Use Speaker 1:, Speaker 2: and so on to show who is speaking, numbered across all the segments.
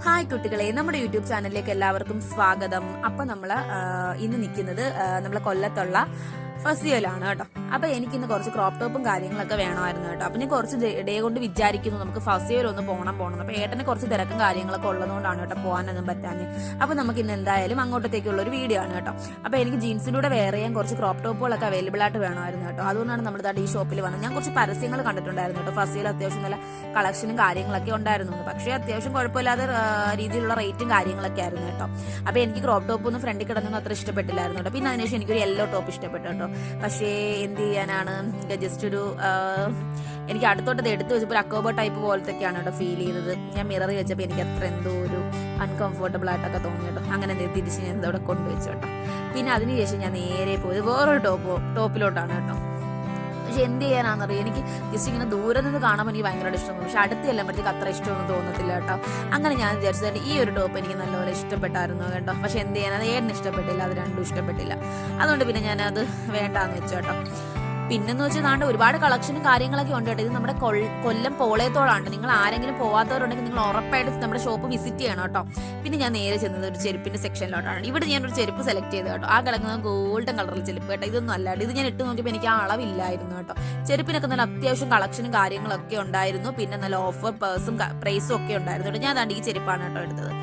Speaker 1: Hi കുട്ടികളെ, നമ്മുടെ YouTube ചാനലിലേക്ക് എല്ലാവർക്കും സ്വാഗതം. അപ്പൊ നമ്മള് ഇന്ന് നിൽക്കുന്നത് നമ്മളെ കൊല്ലത്തുള്ള ഫസിയലാണ് കേട്ടോ. അപ്പൊ എനിക്കിന്ന് കുറച്ച് ക്രോപ്പ് ടോപ്പും കാര്യങ്ങളൊക്കെ വേണമായിരുന്നു കേട്ടോ. അപ്പൊ ഞാൻ കുറച്ച് ഡേ കൊണ്ട് വിചാരിക്കുന്നു നമുക്ക് ഫസിയയിൽ ഒന്ന് പോകണം. അപ്പൊ ഏട്ടന് കുറച്ച് തിരക്കും കാര്യങ്ങളൊക്കെ ഉള്ളതുകൊണ്ടാണ് കേട്ടോ പോകാനൊന്നും പറ്റാഞ്ഞ്. അപ്പൊ നമുക്ക് ഇന്ന് എന്തായാലും അങ്ങോട്ടത്തേക്കുള്ള ഒരു വീഡിയോ ആണ് കേട്ടോ. അപ്പൊ എനിക്ക് ജീൻസിലൂടെ വേറെ ചെയ്യാൻ കുറച്ച് ക്രോപ്പ് ടോപ്പുകളൊക്കെ അവൈലബിൾ ആയിട്ട് വേണമായിരുന്നു കേട്ടോ. അതുകൊണ്ടാണ് നമ്മുടെ ഈ ഷോപ്പിൽ വന്നത്. ഞാൻ കുറച്ച് പരസ്യങ്ങൾ കണ്ടിട്ടുണ്ടായിരുന്നു കേട്ടോ. ഫസിയയിൽ അത്യാവശ്യം നല്ല കളക്ഷനും കാര്യങ്ങളൊക്കെ ഉണ്ടായിരുന്നു. പക്ഷേ അത്യാവശ്യം കുഴപ്പമില്ലാത്ത രീതിയിലുള്ള റേറ്റും കാര്യങ്ങളൊക്കെ ആയിരുന്നു കേട്ടോ. അപ്പൊ എനിക്ക് ക്രോപ്പ് ടോപ്പ് ഒന്നും ഫ്രണ്ടിൽ കിടന്നൊന്നും അത്ര ഇഷ്ടപ്പെട്ടില്ലായിരുന്നു കേട്ടോ. പിന്നെ അതിനുശേഷം എനിക്കൊരു യെല്ലോ ടോപ്പ് ഇഷ്ടപ്പെട്ടു കേട്ടോ. പക്ഷേ എന്ത് ചെയ്യാനാണ്, ജസ്റ്റ് ഒരു എനിക്ക് അടുത്തോട്ടത് എടുത്തു വെച്ചപ്പോൾ ഒരു അക്കോബ ടൈപ്പ് പോലത്തെയൊക്കെയാണ് കേട്ടോ ഫീൽ ചെയ്തത്. ഞാൻ മിററിൽ വെച്ചപ്പോൾ എനിക്ക് അത്ര എന്തോ ഒരു അൺകംഫർട്ടബിൾ ആയിട്ടൊക്കെ തോന്നി കേട്ടോ. അങ്ങനെ എന്തെങ്കിലും തിരിച്ച് ഞാൻ ഇതവിടെ കൊണ്ടുവച്ചു കേട്ടോ. പിന്നെ അതിനുശേഷം ഞാൻ നേരെ പോയത് വേറൊരു ടോപ്പിലോട്ടാണ് കേട്ടോ. പക്ഷെ എന്ത് ചെയ്യാനാണെന്നറിയാം, എനിക്ക് ജസ്റ്റ് ഇങ്ങനെ ദൂരെ നിന്ന് കാണാൻ എനിക്ക് ഭയങ്കര ഇഷ്ടമാണ്. പക്ഷെ അടുത്ത് ചെല്ലുമ്പോഴത്തേക്ക് അത്ര ഇഷ്ടമൊന്നും തോന്നത്തില്ല കേട്ടോ. അങ്ങനെ ഞാൻ വിചാരിച്ചത് ഈ ഒരു ടോപ്പ് എനിക്ക് നല്ലപോലെ ഇഷ്ടപ്പെട്ടായിരുന്നു കേട്ടോ. പക്ഷെ എന്ത് ചെയ്യാൻ, അത് ഏടിന് ഇഷ്ടപ്പെട്ടില്ല, അത് രണ്ടും ഇഷ്ടപ്പെട്ടില്ല. അതുകൊണ്ട് പിന്നെ ഞാൻ അത് വേണ്ടാന്ന് വെച്ചു കേട്ടോ. പിന്നെന്ന് വെച്ചാൽ നാണ്ട് ഒരുപാട് കളക്ഷനും കാര്യങ്ങളൊക്കെ ഉണ്ട് കേട്ടോ. ഇത് നമ്മുടെ കൊല്ലം പോളയത്തോടാണ്. നിങ്ങൾ ആരെങ്കിലും പോവാത്തവരുണ്ടെങ്കിൽ നിങ്ങൾ ഉറപ്പായിട്ട് നമ്മുടെ ഷോപ്പ് വിസിറ്റ് ചെയ്യണം കേട്ടോ. പിന്നെ ഞാൻ നേരെ ചെന്നത് ഒരു ചെരുപ്പിന്റെ സെക്ഷനിലോട്ടാണ്. ഇവിടെ ഞാനൊരു ചെരുപ്പ് സെലക്ട് ചെയ്ത് കേട്ടോ. ആ കിടക്കുന്നത് ഗോൾഡൻ കളറിൽ ചെരുപ്പ് കേട്ടോ. ഇതൊന്നും അല്ലാണ്ട് ഇത് ഞാൻ ഇട്ട് നോക്കിയപ്പോൾ എനിക്ക് ആ അളവില്ലായിരുന്നു കേട്ടോ. ചെരുപ്പിനൊക്കെ നല്ല അത്യാവശ്യം കളക്ഷനും കാര്യങ്ങളൊക്കെ ഉണ്ടായിരുന്നു. പിന്നെ നല്ല ഓഫർ പ്രൈസും ഒക്കെ ഉണ്ടായിരുന്നു കേട്ടോ. ഞാൻ ഈ ചെരുപ്പാണ് കേട്ടോ എടുത്തത്.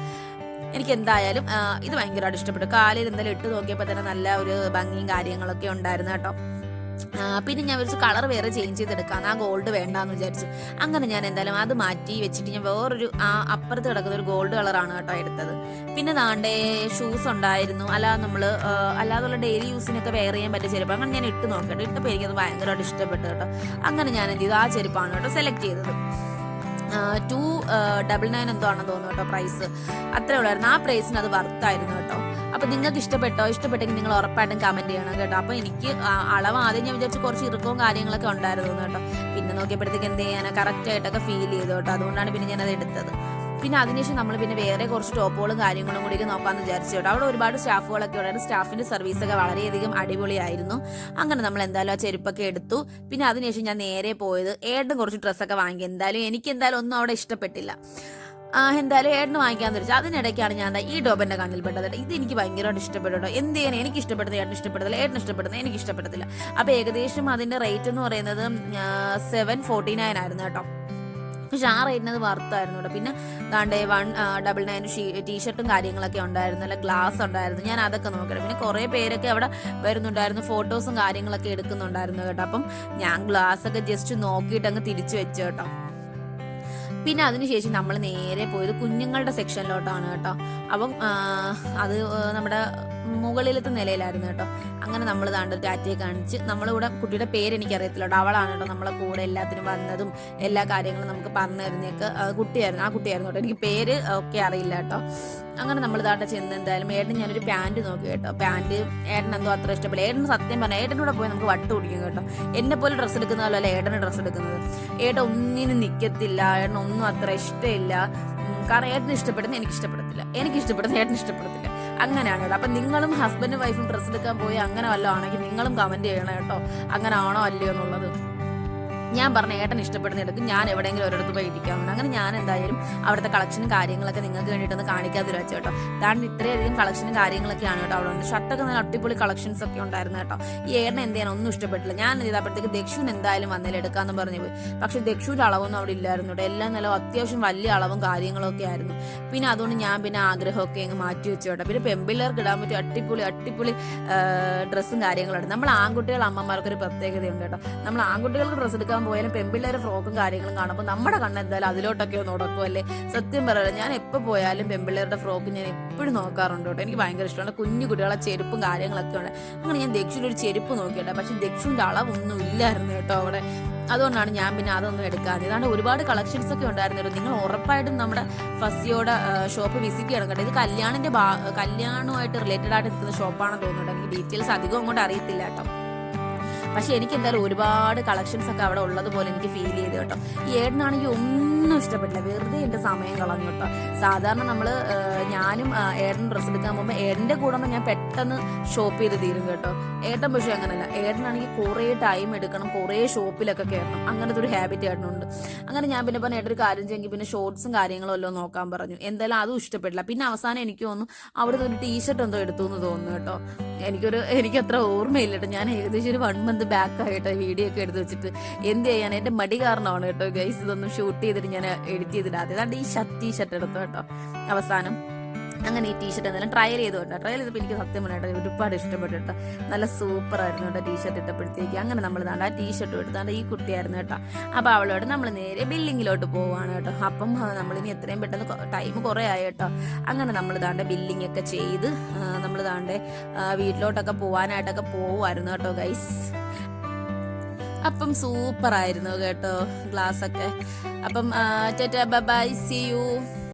Speaker 1: എനിക്ക് എന്തായാലും ഇത് ഭയങ്കരമായിട്ട് ഇഷ്ടപ്പെട്ടു. കാലിൽ എന്തായാലും ഇട്ട് നോക്കിയപ്പോൾ തന്നെ നല്ല ഒരു ഭംഗിയും കാര്യങ്ങളൊക്കെ ഉണ്ടായിരുന്നു കേട്ടോ. പിന്നെ ഞാൻ വിചാരിച്ചു കളർ വേറെ ചേഞ്ച് ചെയ്തെടുക്കാം, ആ ഗോൾഡ് വേണ്ടാന്ന് വിചാരിച്ചു. അങ്ങനെ ഞാൻ എന്തായാലും അത് മാറ്റി വെച്ചിട്ട് ഞാൻ വേറൊരു അപ്പുറത്ത് കിടക്കുന്ന ഒരു ഗോൾഡ് കളറാണ് കേട്ടോ എടുത്തത്. പിന്നെ ദാണ്ടേ ഷൂസ് ഉണ്ടായിരുന്നു. അല്ലാതുള്ള ഡെയിലി യൂസിനൊക്കെ വെയർ ചെയ്യാൻ പറ്റിയ ചെരുപ്പ്. അങ്ങനെ ഞാൻ ഇട്ട് നോക്കട്ടെ. ഇട്ടപ്പോൾ എനിക്കത് ഭയങ്കരമായിട്ട് ഇഷ്ടപ്പെട്ടു കേട്ടോ. അങ്ങനെ ഞാൻ എന്ത് ചെയ്തു, ആ ചെരുപ്പാണ് കേട്ടോ സെലക്ട് ചെയ്തത്. 299 എന്തോ ആണെന്ന് തോന്നുന്നു കേട്ടോ പ്രൈസ്. അത്രേ ഉള്ളായിരുന്നു. ആ പ്രൈസിന് അത് വർത്തായിരുന്നു കേട്ടോ. അപ്പൊ നിങ്ങൾക്ക് ഇഷ്ടപ്പെട്ടെങ്കിൽ നിങ്ങൾ ഉറപ്പായിട്ടും കമന്റ് ചെയ്യണം കേട്ടോ. അപ്പൊ എനിക്ക് അളവ് ആദ്യം ഞാൻ വിചാരിച്ചു കുറച്ച് ഇറുക്കവും കാര്യങ്ങളൊക്കെ ഉണ്ടായിരുന്നു കേട്ടോ. പിന്നെ നോക്കിയപ്പോഴത്തേക്ക് എന്ത് ചെയ്യാനാ കറക്റ്റ് ആയിട്ടൊക്കെ ഫീൽ ചെയ്തു കേട്ടോ. അതുകൊണ്ടാണ് പിന്നെ ഞാനത് എടുത്തത്. പിന്നെ അതിനുശേഷം നമ്മൾ പിന്നെ വേറെ കുറച്ച് ടോപ്പുകളും കാര്യങ്ങളും കൂടി നോക്കാമെന്ന് വിചാരിച്ചു കേട്ടോ. അവിടെ ഒരുപാട് സ്റ്റാഫുകളൊക്കെ ഉണ്ടായിരുന്നു. സ്റ്റാഫിന്റെ സർവീസൊക്കെ വളരെയധികം അടിപൊളിയായിരുന്നു. അങ്ങനെ നമ്മൾ എന്തായാലും ആ ചെരുപ്പൊക്കെ എടുത്തു. പിന്നെ അതിനുശേഷം ഞാൻ നേരെ പോയത് ഏട്ടൻ കുറച്ച് ഡ്രസ്സൊക്കെ വാങ്ങി. എനിക്ക് എന്തായാലും ഒന്നും അവിടെ ഇഷ്ടപ്പെട്ടില്ല. എന്തായാലും ഏട്ടന് വാങ്ങിക്കാന്ന് വെച്ചാൽ അതിനിടയ്ക്കാണ് ഞാൻ ഈ ടോപ്പ് കണ്ണിൽ പെട്ടത്. ഇത് എനിക്ക് ഭയങ്കരമായിട്ട് ഇഷ്ടപ്പെട്ടു കേട്ടോ. എന്ത് ചെയ്യാൻ, എനിക്ക് ഇഷ്ടപ്പെടുന്നത് ഏട്ടന് ഇഷ്ടപ്പെടുന്നില്ല, ഏട്ടന് ഇഷ്ടപ്പെടുന്നത് എനിക്ക് ഇഷ്ടപ്പെടത്തില്ല. അപ്പൊ ഏകദേശം അതിന്റെ റേറ്റ് എന്ന് പറയുന്നത് 749 ആയിരുന്നു കേട്ടോ. പക്ഷെ ആ റേറ്റിന് അത് വർത്തായിരുന്നു കേട്ടോ. പിന്നെ ദാണ്ടേ 199 ടീഷർട്ടും കാര്യങ്ങളൊക്കെ ഉണ്ടായിരുന്നു. നല്ല ഗ്ലാസ് ഉണ്ടായിരുന്നു. ഞാൻ അതൊക്കെ നോക്കട്ടെ. പിന്നെ കുറേ പേരൊക്കെ അവിടെ വരുന്നുണ്ടായിരുന്നു, ഫോട്ടോസും കാര്യങ്ങളൊക്കെ എടുക്കുന്നുണ്ടായിരുന്നു കേട്ടോ. അപ്പം ഞാൻ ഗ്ലാസ് ഒക്കെ ജസ്റ്റ് നോക്കിയിട്ട് അങ്ങ് തിരിച്ചു വെച്ചു കേട്ടോ. പിന്നെ അതിനുശേഷം നമ്മൾ നേരെ പോയത് കുഞ്ഞുങ്ങളുടെ സെക്ഷനിലോട്ടാണ് കേട്ടോ. അപ്പം അത് നമ്മുടെ മുകളിലത്തെ നിലയിലായിരുന്നു കേട്ടോ. അങ്ങനെ നമ്മൾ ദാണ്ട് ടാറ്റയെ കാണിച്ച് നമ്മളിവിടെ കുട്ടിയുടെ പേര് എനിക്കറിയത്തില്ല കേട്ടോ. അവളാണ് കേട്ടോ നമ്മളെ കൂടെ എല്ലാത്തിനും വന്നതും എല്ലാ കാര്യങ്ങളും നമുക്ക് പറഞ്ഞു തരുന്നതൊക്കെ ആ കുട്ടിയായിരുന്നു കേട്ടോ. എനിക്ക് പേര് ഒക്കെ അറിയില്ല കേട്ടോ. അങ്ങനെ നമ്മൾ ദാണ്ട ചെന്ന് എന്തായാലും ഏട്ടൻ ഞാനൊരു പാൻറ് നോക്കി കേട്ടോ. പാൻറ് ഏട്ടൻ എന്തോ അത്ര ഇഷ്ടപ്പെടില്ല. ഏട്ടന് സത്യം പറഞ്ഞാൽ ഏട്ടൻ്റെ കൂടെ പോയി നമുക്ക് വട്ട് പിടിക്കും കേട്ടോ. എന്നെ പോലെ ഡ്രസ്സ് എടുക്കുന്ന പോലെയല്ല ഏട്ടന് ഡ്രസ്സ് എടുക്കുന്നത്. ഏട്ടൻ ഒന്നിനും നിൽക്കത്തില്ല. ഏട്ടൻ ഒന്നും അത്ര ഇഷ്ടമില്ല. കാരണം ഏട്ടന് ഇഷ്ടപ്പെടുന്ന എനിക്ക് ഇഷ്ടപ്പെടത്തില്ല, എനിക്ക് ഇഷ്ടപ്പെടുന്ന ഏട്ടന് ഇഷ്ടപ്പെടത്തില്ല. അങ്ങനെയാണ് കേട്ടോ. അപ്പൊ നിങ്ങളും ഹസ്ബൻഡും വൈഫും ഡ്രസ്സ് എടുക്കാൻ പോയി അങ്ങനെ വല്ലതും ആണെങ്കിൽ നിങ്ങളും കമന്റ് ചെയ്യണം കേട്ടോ. അങ്ങനെ ആണോ അല്ലയോ എന്നുള്ളത്. ഞാൻ പറഞ്ഞ ഏട്ടൻ ഇഷ്ടപ്പെടുന്ന എടുക്കും, ഞാൻ എവിടെയെങ്കിലും ഒരിടത്ത് പോയി ഇരിക്കാറുണ്ട്. അങ്ങനെ ഞാൻ എന്തായാലും അവിടുത്തെ കളക്ഷനും കാര്യങ്ങളൊക്കെ നിങ്ങൾക്ക് വേണ്ടിയിട്ടൊന്ന് കാണിക്കാതെ വെച്ചു കേട്ടോ. കാരണം ഇത്രയധികം കളക്ഷനും കാര്യങ്ങളൊക്കെയാണ് കേട്ടോ അവിടെ ഉണ്ട്. ഷർട്ടൊക്കെ നല്ല അടിപൊളി കളക്ഷൻസ് ഒക്കെ ഉണ്ടായിരുന്നു കേട്ടോ. ഈ ഏട്ടൻ എന്ത് ചെയ്യാൻ ഒന്നും ഇഷ്ടപ്പെട്ടില്ല. ഞാൻ ചെയ്തപ്പോഴത്തേക്ക് ദക്ഷുൻ എന്തായാലും വന്നതിൽ എടുക്കാമെന്ന് പറഞ്ഞു പോയി. പക്ഷെ ദക്ഷുവിൻ്റെ അളവൊന്നും അവിടെ ഇല്ലായിരുന്നു കേട്ടോ. എല്ലാം നല്ല അത്യാവശ്യം വലിയ അളവും കാര്യങ്ങളൊക്കെ ആയിരുന്നു. പിന്നെ അതുകൊണ്ട് ഞാൻ പിന്നെ ആഗ്രഹമൊക്കെ അങ്ങ് മാറ്റി വെച്ചു കേട്ടോ. പിന്നെ പെൺപിള്ളേർക്ക് ഇടാൻ പറ്റിയ അടിപൊളി ഡ്രസ്സും കാര്യങ്ങളുണ്ട്. നമ്മൾ ആൺകുട്ടികൾ അമ്മമാർക്കൊരു പ്രത്യേകതയുണ്ട് കേട്ടോ. നമ്മൾ ആൺകുട്ടികൾക്ക് ഡ്രസ്സ് എടുക്കാൻ പോയാലും പെൺപിള്ളേരെ ഫ്രോക്കും കാര്യങ്ങളും കാണുമ്പോൾ നമ്മുടെ കണ്ണ് എന്തായാലും അതിലോട്ടൊക്കെ ഒന്ന് ഉടക്കുമല്ലേ. സത്യം പറയാം, ഞാൻ എപ്പോൾ പോയാലും പെൺപിള്ളേരുടെ ഫ്രോക്ക് ഞാൻ എപ്പോഴും നോക്കാറുണ്ട് കേട്ടോ. എനിക്ക് ഭയങ്കര ഇഷ്ടമാണ്. കുഞ്ഞു കുട്ടികളെ ചെരുപ്പും കാര്യങ്ങളൊക്കെ ഉണ്ട്. അങ്ങനെ ഞാൻ ദക്ഷുവിൻ്റെ ഒരു ചെരുപ്പ് നോക്കിയിട്ടെ. പക്ഷെ ദക്ഷുവിൻ്റെ അളവൊന്നും ഇല്ലായിരുന്നു കേട്ടോ അവിടെ. അതുകൊണ്ടാണ് ഞാൻ പിന്നെ അതൊന്നും എടുക്കാതെ. ഇതാണ് ഒരുപാട് കളക്ഷൻസ് ഒക്കെ ഉണ്ടായിരുന്നു. നിങ്ങൾ ഉറപ്പായിട്ടും നമ്മുടെ ഫസിയോടെ ഷോപ്പ് വിസിറ്റ് ചെയ്യണം കേട്ടോ. ഇത് കല്യാണവുമായിട്ട് റിലേറ്റഡ് ആയിട്ട് നിൽക്കുന്ന ഷോപ്പാണെന്ന് തോന്നുന്നുണ്ട്. എനിക്ക് ഡീറ്റെയിൽസ് അധികം അങ്ങോട്ട് അറിയത്തില്ല കേട്ടോ. പക്ഷെ എനിക്ക് എന്തായാലും ഒരുപാട് കളക്ഷൻസ് ഒക്കെ അവിടെ ഉള്ളതുപോലെ എനിക്ക് ഫീൽ ചെയ്തു കേട്ടോ. ഈ ഏട്ടനാണെങ്കിൽ ഒന്നും ഇഷ്ടപ്പെട്ടില്ല, വെറുതെ എൻ്റെ സമയം കളഞ്ഞു കേട്ടോ. സാധാരണ നമ്മൾ ഞാനും ഏട്ടൻ ഡ്രസ്സ് എടുക്കാൻ പോകുമ്പോൾ ഏട്ടൻ്റെ കൂടെ ഞാൻ പെട്ടെന്ന് ഷോപ്പ് ചെയ്ത് തീരും കേട്ടോ. ഏട്ടൻ പക്ഷേ അങ്ങനെയല്ല, ഏട്ടനാണെങ്കിൽ കുറേ ടൈം എടുക്കണം, കുറേ ഷോപ്പിലൊക്കെ കയറണം, അങ്ങനത്തെ ഒരു ഹാബിറ്റ് ഏട്ടനുണ്ട്. അങ്ങനെ ഞാൻ പിന്നെ പറഞ്ഞ ഏട്ടൊരു കാര്യം ചെയ്യെങ്കിൽ പിന്നെ ഷോർട്സും കാര്യങ്ങളും എല്ലാം നോക്കാൻ പറഞ്ഞു. എന്തായാലും അതും ഇഷ്ടപ്പെട്ടില്ല. പിന്നെ അവസാനം എനിക്ക് തോന്നുന്നു അവിടുന്ന് ഒരു ടീഷർട്ട് എന്തോ എടുത്തു എന്ന് തോന്നുന്നു കേട്ടോ. എനിക്കത്ര ഓർമ്മയില്ല കേട്ടോ. ഞാൻ ഏകദേശം ഒരു 1 month ബാക്ക് ആയിട്ട് വീഡിയോ ഒക്കെ എടുത്ത് വെച്ചിട്ട് എന്ത് ചെയ്യാൻ, എൻ്റെ മടി കാരണമാണ് കേട്ടോ ഗൈസ് ഇതൊന്നും ഷൂട്ട് ചെയ്തിട്ട് ഞാൻ എഡിറ്റ് ചെയ്തിടാതെ. അതാണ്ട് ഈ ടീഷർട്ട് എടുത്തു കേട്ടോ അവസാനം. അങ്ങനെ ഈ ടീഷർട്ട് എന്തായാലും ട്രയൽ ചെയ്തു കേട്ടോ. ട്രയൽ ചെയ്തപ്പോൾ എനിക്ക് സത്യം പറഞ്ഞാൽ ഒരുപാട് ഇഷ്ടപ്പെട്ടു കേട്ടോ. നല്ല സൂപ്പറായിരുന്നു കേട്ടോ ടീഷർട്ട് ഇട്ടപ്പോഴത്തേക്ക്. അങ്ങനെ നമ്മൾ ആ ടീഷർട്ട് എടുത്താണ്ട് ഈ കുട്ടിയായിരുന്നു കേട്ടോ. അപ്പോൾ അവളോട് നമ്മൾ നേരെ ബില്ലിങ്ങിലോട്ട് പോവാണ് കേട്ടോ. അപ്പം നമ്മളിനി എത്രയും പെട്ടെന്ന് ടൈം കുറേ ആയി കേട്ടോ. അങ്ങനെ നമ്മൾ ദാണ്ടെ ബില്ലിംഗ് ഒക്കെ ചെയ്ത് നമ്മൾ ദാണ്ടെ വീട്ടിലോട്ടൊക്കെ പോവാനായിട്ടൊക്കെ പോവായിരുന്നു കേട്ടോ ഗൈസ്. അപ്പം സൂപ്പറായിരുന്നു കേട്ടോ ക്ലാസ്സൊക്കെ. അപ്പം ബൈ, സീ യു.